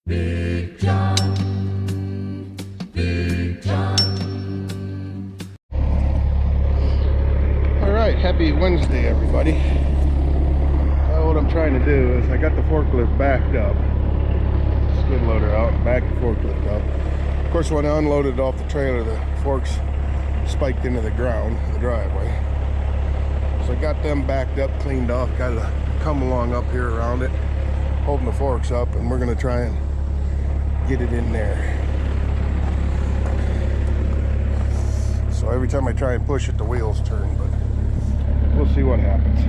Big John, Big John. All right, happy Wednesday, everybody. What I'm trying to do is I got the forklift backed up, skid loader out, back the forklift up. Of course, when I unloaded it off the trailer, the forks spiked into the ground in the driveway. So I got them backed up, cleaned off, got to come along up here around it, holding the forks up, and we're gonna try and get it in there. So every time I try and push it, the wheels turn, but we'll see what happens.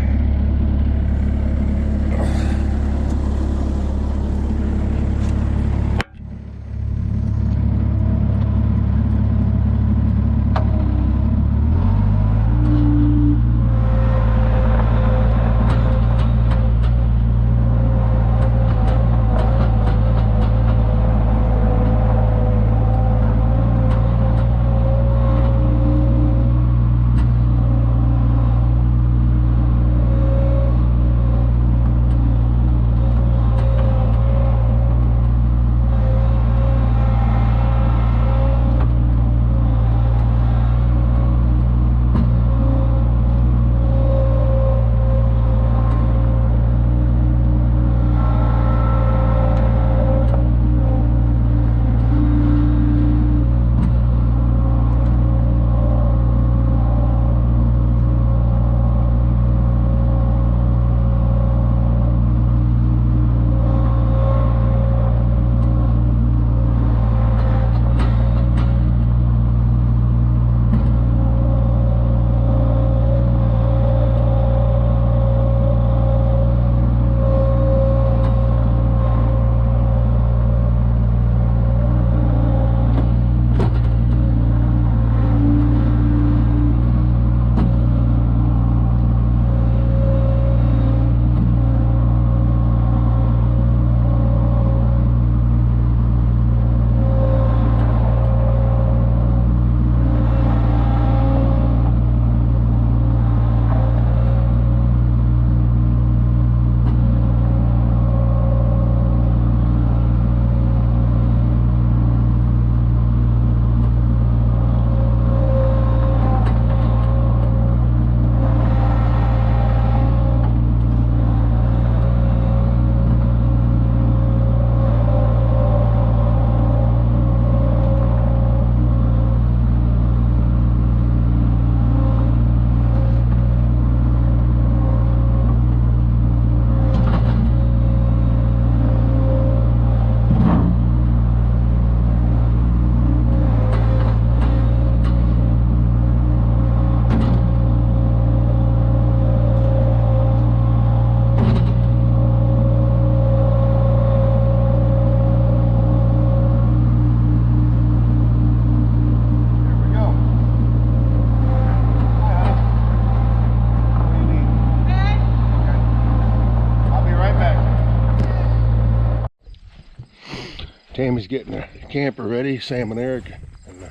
Tammy's getting the camper ready. Sam and Eric and the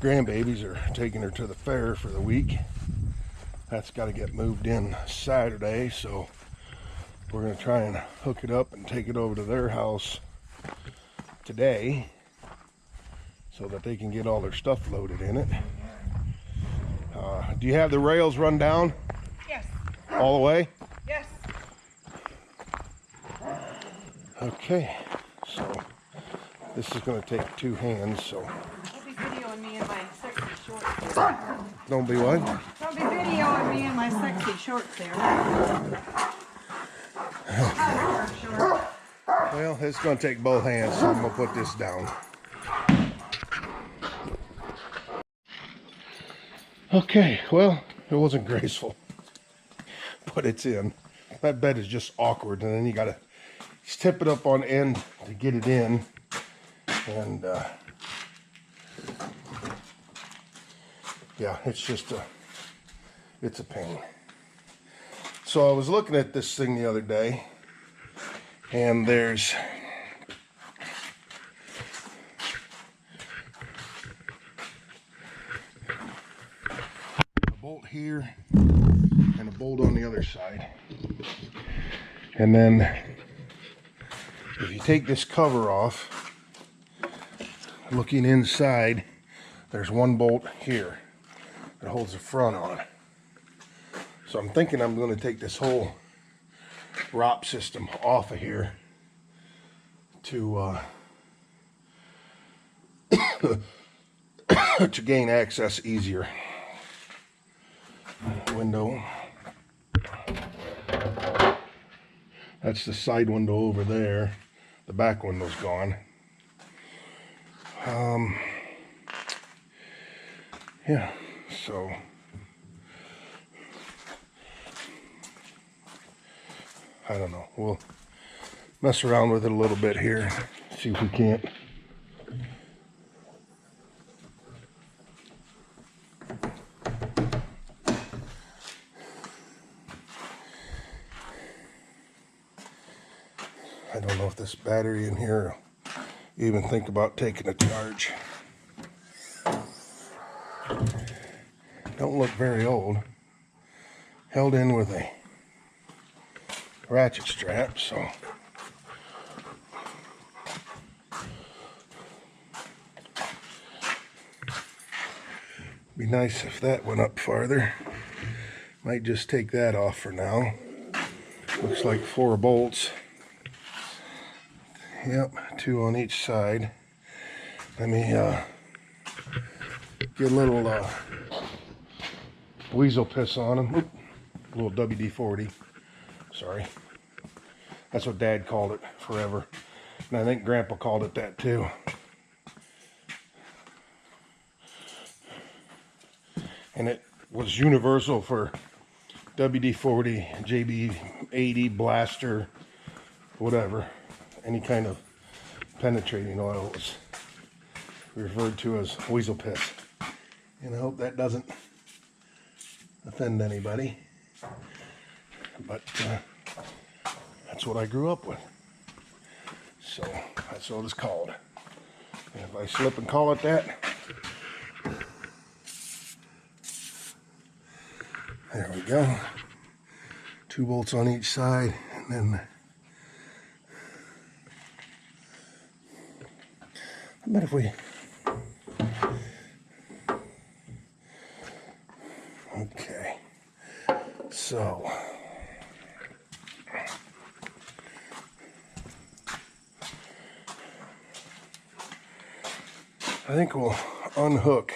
grandbabies are taking her to the fair for the week. That's got to get moved in Saturday, so we're going to try and hook it up and take it over to their house today so that they can get all their stuff loaded in it. Do you have the rails run down? Yes. All the way? Yes. Okay, so this is going to take two hands, so. Don't be videoing me in my sexy shorts there. Don't be what? Don't be videoing me in my sexy shorts there. Well, it's going to take both hands, so I'm going to put this down. Okay, well, it wasn't graceful, but it's in. That bed is just awkward, and then you got to tip it up on end to get it in. And yeah, it's a pain. So I was looking at this thing the other day, and there's a bolt here and a bolt on the other side, and then If you take this cover off, looking inside, there's one bolt here that holds the front on. So I'm thinking I'm going to take this whole ROP system off of here to to gain access easier. Window. That's the side window over there. The back window's gone. Yeah, so I don't know. We'll mess around with it a little bit here, see if we can't. I don't know if this battery in here will even think about taking a charge. Don't look very old. Held in with a ratchet strap, so be nice if that went up farther. Might just take that off for now. Looks like 4 bolts. Yep, 2 on each side. Let me get a little weasel piss on them. Oop, a little WD-40. Sorry. That's what Dad called it forever. And I think Grandpa called it that too. And it was universal for WD-40, JB-80, Blaster, whatever. Any kind of penetrating oil was referred to as weasel piss. And I hope that doesn't offend anybody. But that's what I grew up with. So that's what it's called. And if I slip and call it that, there we go. 2 bolts on each side, and then I bet if we okay, so I think we'll unhook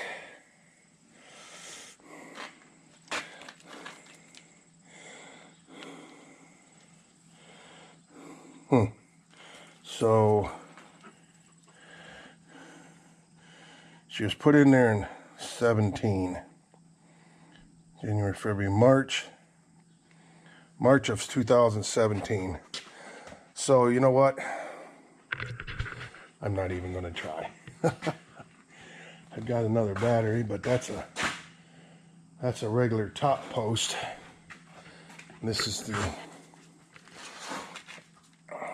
so she was put in there in 17, January, February, March of 2017. So you know what? I'm not even going to try. I've got another battery, but that's a regular top post. And this is the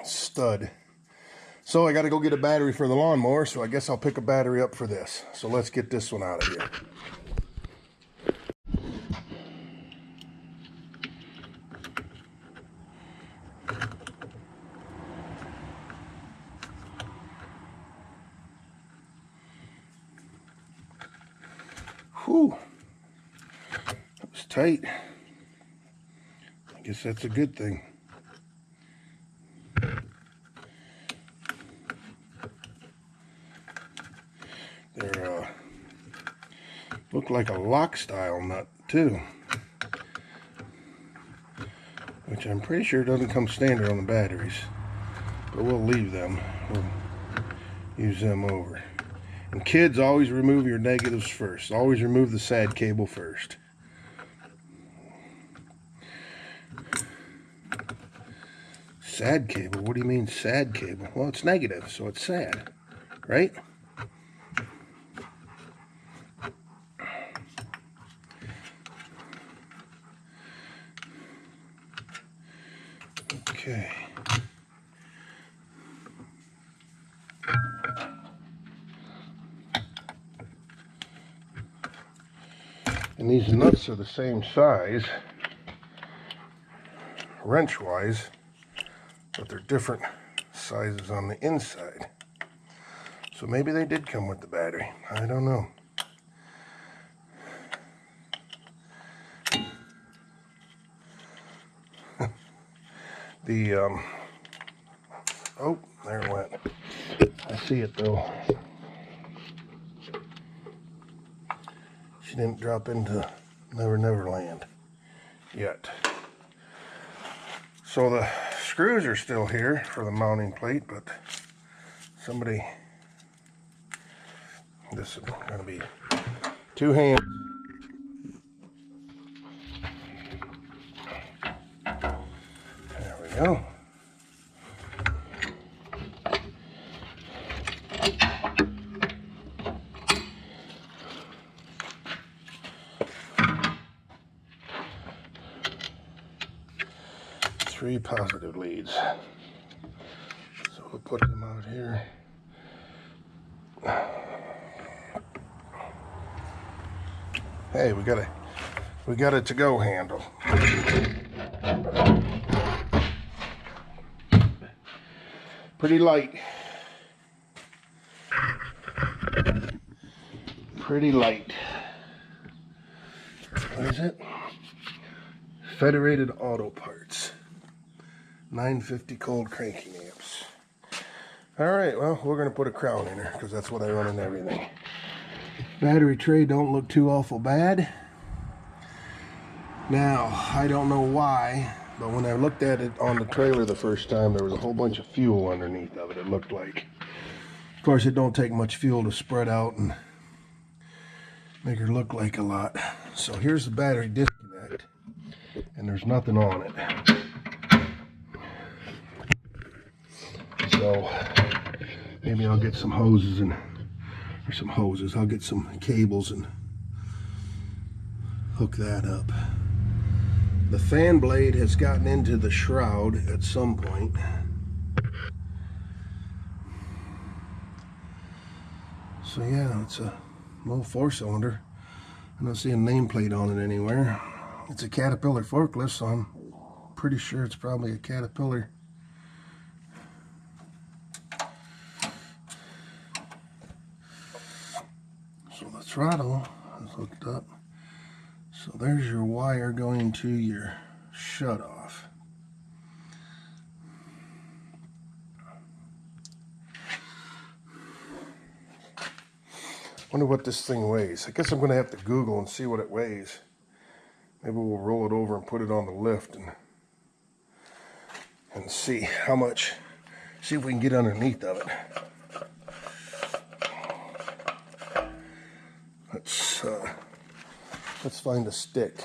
stud. So I got to go get a battery for the lawnmower, so I guess I'll pick a battery up for this. So let's get this one out of here. Whew, that was tight. I guess that's a good thing. They're look like a lock style nut too, which I'm pretty sure doesn't come standard on the batteries, but we'll leave them. We'll use them over. And kids, always remove your negatives first. Always remove the sad cable first. Sad cable? What do you mean sad cable? Well, it's negative, so it's sad, right? Okay. And these nuts are the same size, wrench-wise, but they're different sizes on the inside. So maybe they did come with the battery. I don't know. Oh, there it went. I see it though. She didn't drop into Never Land yet. So the screws are still here for the mounting plate, but somebody, this is going to be 2 hands. There we go. Three positive leads. So we'll put them out here. Hey, we got a to-go handle. Pretty light. Pretty light. What is it? Federated Auto Parts. 950 cold cranking amps. Alright, well, we're going to put a crown in her because that's what I run in everything. Battery tray don't look too awful bad. Now, I don't know why, but when I looked at it on the trailer the first time, there was a whole bunch of fuel underneath of it, it looked like. Of course, it don't take much fuel to spread out and make her look like a lot. So here's the battery disconnect, and there's nothing on it. So maybe I'll get some hoses I'll get some cables and hook that up. The fan blade has gotten into the shroud at some point. So yeah, it's a little 4-cylinder. I don't see a nameplate on it anywhere. It's a Caterpillar forklift, so I'm pretty sure it's probably a Caterpillar. So the throttle is hooked up. So there's your wire going to your shutoff. Wonder what this thing weighs. I guess I'm going to have to Google and see what it weighs. Maybe we'll roll it over and put it on the lift and see how much. See if we can get underneath of it. Let's find a stick.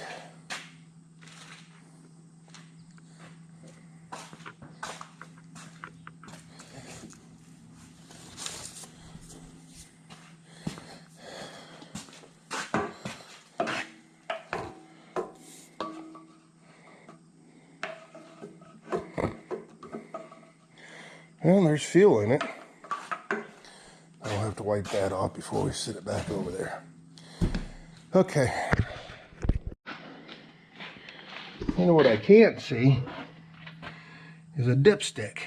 Well, there's fuel in it. I'll have to wipe that off before we sit it back over there. Okay. You know what I can't see is a dipstick.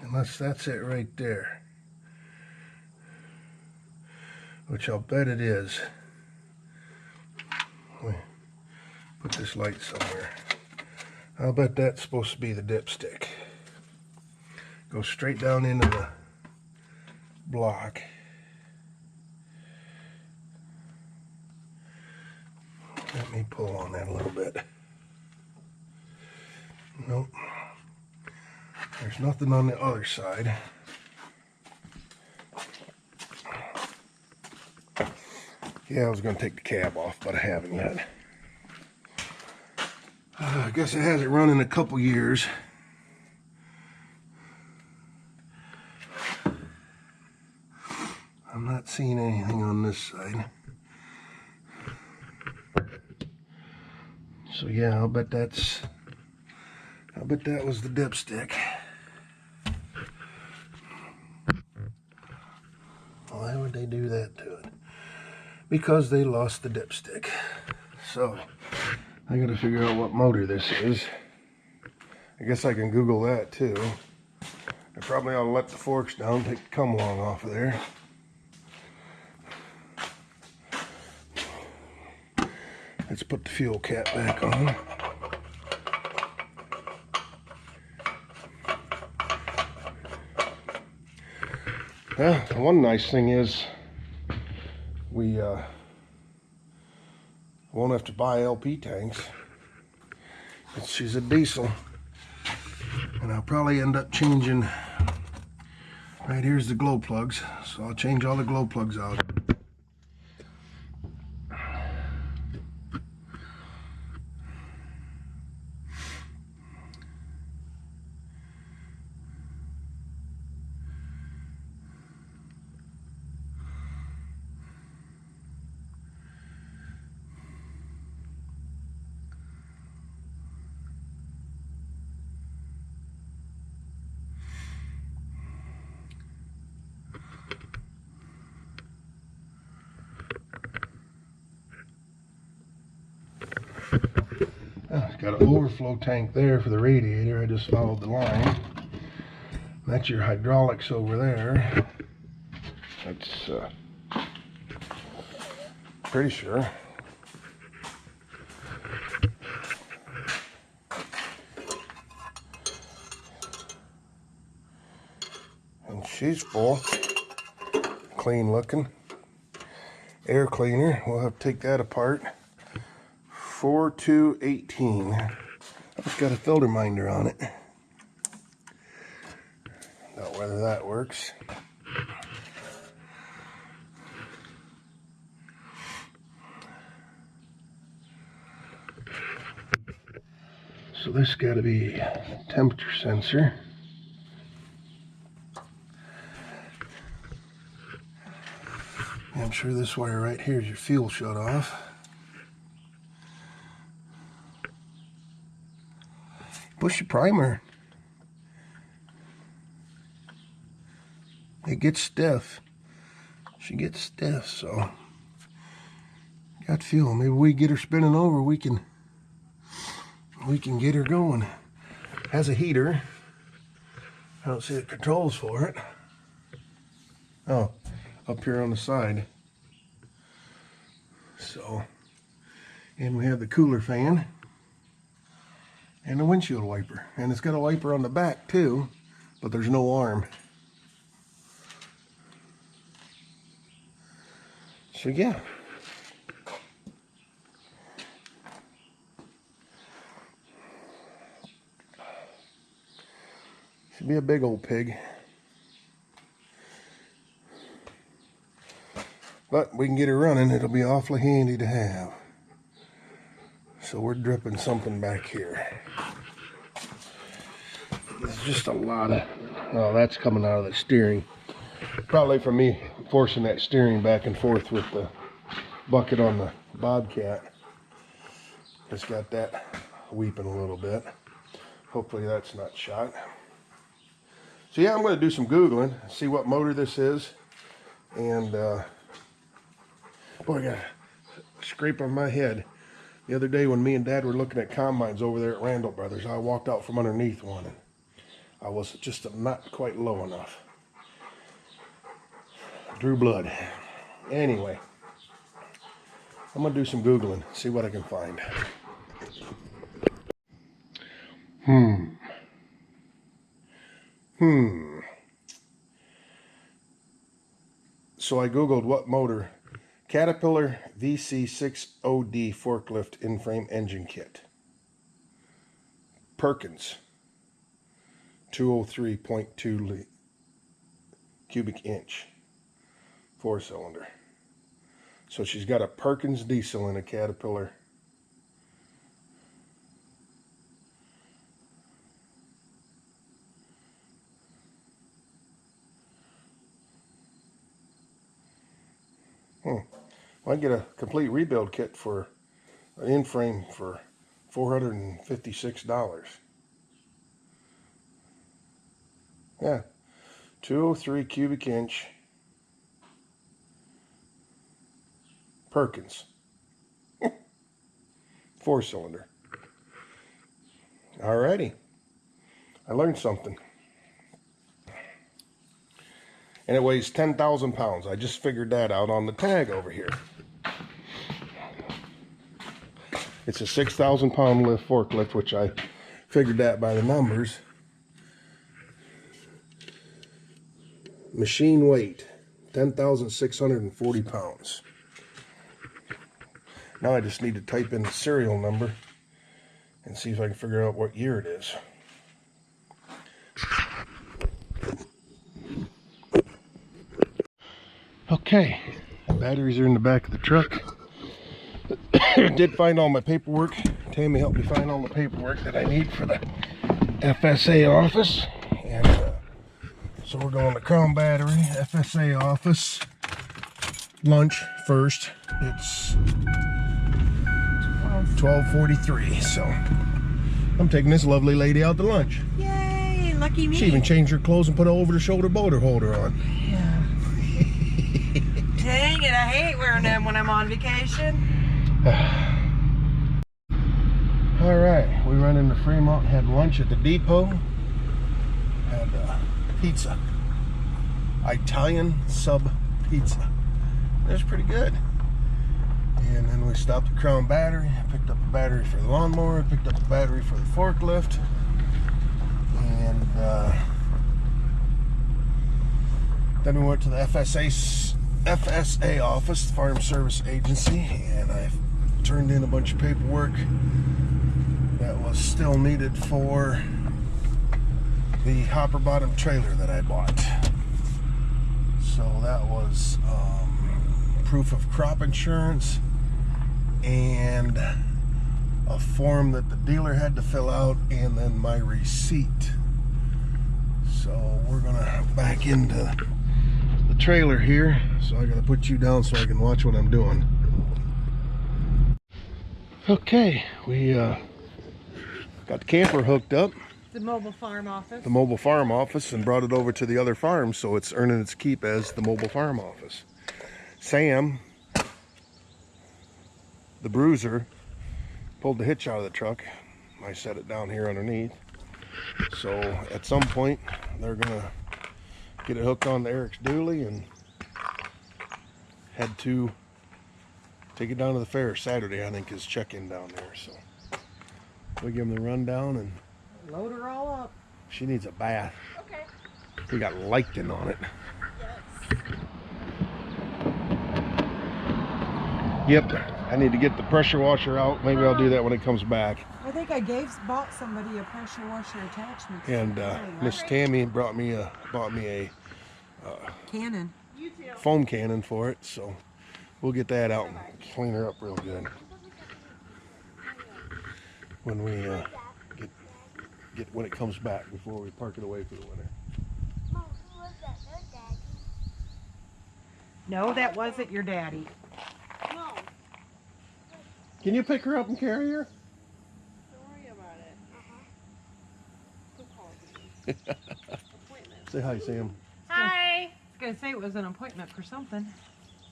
Unless that's it right there. Which I'll bet it is. Let me put this light somewhere. I'll bet that's supposed to be the dipstick. Go straight down into the block. Let me pull on that a little bit. Nope. There's nothing on the other side. Yeah, I was going to take the cab off, but I haven't yet. I guess it hasn't run in a couple years. I'm not seeing anything on this side. So yeah, I'll bet that was the dipstick. Why would they do that to it? Because they lost the dipstick. So I gotta figure out what motor this is. I guess I can Google that too. I probably ought to let the forks down, take the come along off of there. Let's put the fuel cap back on. Well, one nice thing is we won't have to buy LP tanks. She's a diesel. And I'll probably end up changing, right here's the glow plugs. So I'll change all the glow plugs out. It's got an overflow tank there for the radiator. I just followed the line. That's your hydraulics over there. That's pretty sure. And she's full. Clean looking. Air cleaner. We'll have to take that apart. 4218. It's got a filter minder on it. Not whether that works. So this got to be a temperature sensor. I'm sure this wire right here is your fuel shut off. Push the primer. It gets stiff. She gets stiff, so got fuel. Maybe we get her spinning over. We can get her going. Has a heater. I don't see the controls for it. Oh, up here on the side. So, and we have the cooler fan. And a windshield wiper. And it's got a wiper on the back too, but there's no arm. So yeah. Should be a big old pig. But we can get her running, it'll be awfully handy to have. So we're dripping something back here. There's just a lot of, oh, that's coming out of the steering. Probably from me forcing that steering back and forth with the bucket on the Bobcat. It's got that weeping a little bit. Hopefully that's not shot. So yeah, I'm going to do some Googling, see what motor this is. And, boy, I got a scrape on my head. The other day when me and Dad were looking at combines over there at Randall Brothers, I walked out from underneath one and I was just not quite low enough. Drew blood. Anyway, I'm going to do some Googling, see what I can find. So I Googled what motor. Caterpillar VC6OD forklift in-frame engine kit. Perkins 203.2 cubic inch 4-cylinder. So she's got a Perkins diesel and a Caterpillar. Well, I get a complete rebuild kit for an in-frame for $456. Yeah, 203 cubic inch Perkins 4-cylinder. Alrighty. I learned something. And it weighs 10,000 pounds. I just figured that out on the tag over here. It's a 6,000 pound lift forklift, which I figured that by the numbers. Machine weight, 10,640 pounds. Now I just need to type in the serial number and see if I can figure out what year it is. Okay, the batteries are in the back of the truck. Did find all my paperwork. Tammy helped me find all the paperwork that I need for the FSA office. And so we're going to Crown Battery, FSA office, lunch first. It's 12:43, so I'm taking this lovely lady out to lunch. Yay, lucky me. She even changed her clothes and put an over-the-shoulder boater holder on. Yeah. Dang it, I hate wearing them when I'm on vacation. All right, we run into Fremont and had lunch at the depot. Had pizza, Italian sub pizza. It was pretty good. And then we stopped at Crown Battery. I picked up a battery for the lawnmower. Picked up a battery for the forklift. And then we went to the FSA office, the Farm Service Agency, and I turned in a bunch of paperwork that was still needed for the hopper bottom trailer that I bought. So that was proof of crop insurance and a form that the dealer had to fill out, and then my receipt. So we're gonna back into the trailer here, so I gotta put you down so I can watch what I'm doing. Okay, we got the camper hooked up, The mobile farm office. the mobile farm office, and brought it over to the other farm, so it's earning its keep as the mobile farm office. Sam, the bruiser, pulled the hitch out of the truck. I set it down here underneath. So at some point, they're gonna get it hooked on to Eric's dually and head to take it down to the fair Saturday. I think is check-in down there. So we give them the rundown, and Load her all up. she needs a bath. Okay. We got lichen on it. Yes. Yep, I need to get the pressure washer out. Maybe I'll do that when it comes back. I think I bought somebody a pressure washer attachment. And Miss Tammy bought me a Cannon. foam cannon for it, so we'll get that out and clean her up real good when we get when it comes back, before we park it away for the winter. No, that wasn't your daddy. Can you pick her up and carry her? Don't worry about it. Say hi, Sam. Hi. I was gonna say it was an appointment for something.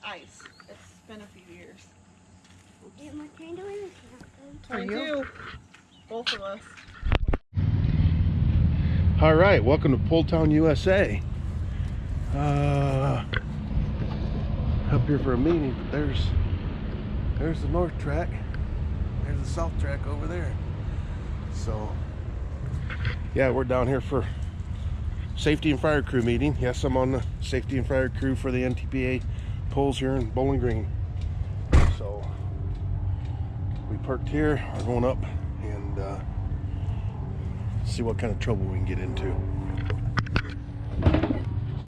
Ice. It's been a few years. For you. Both of us. All right, welcome to Pulltown, USA. Up here for a meeting, but there's the north track. There's the south track over there. So, yeah, we're down here for safety and fire crew meeting. Yes, I'm on the safety and fire crew for the NTPA polls here in Bowling Green. So, we parked here, are going up and see what kind of trouble we can get into.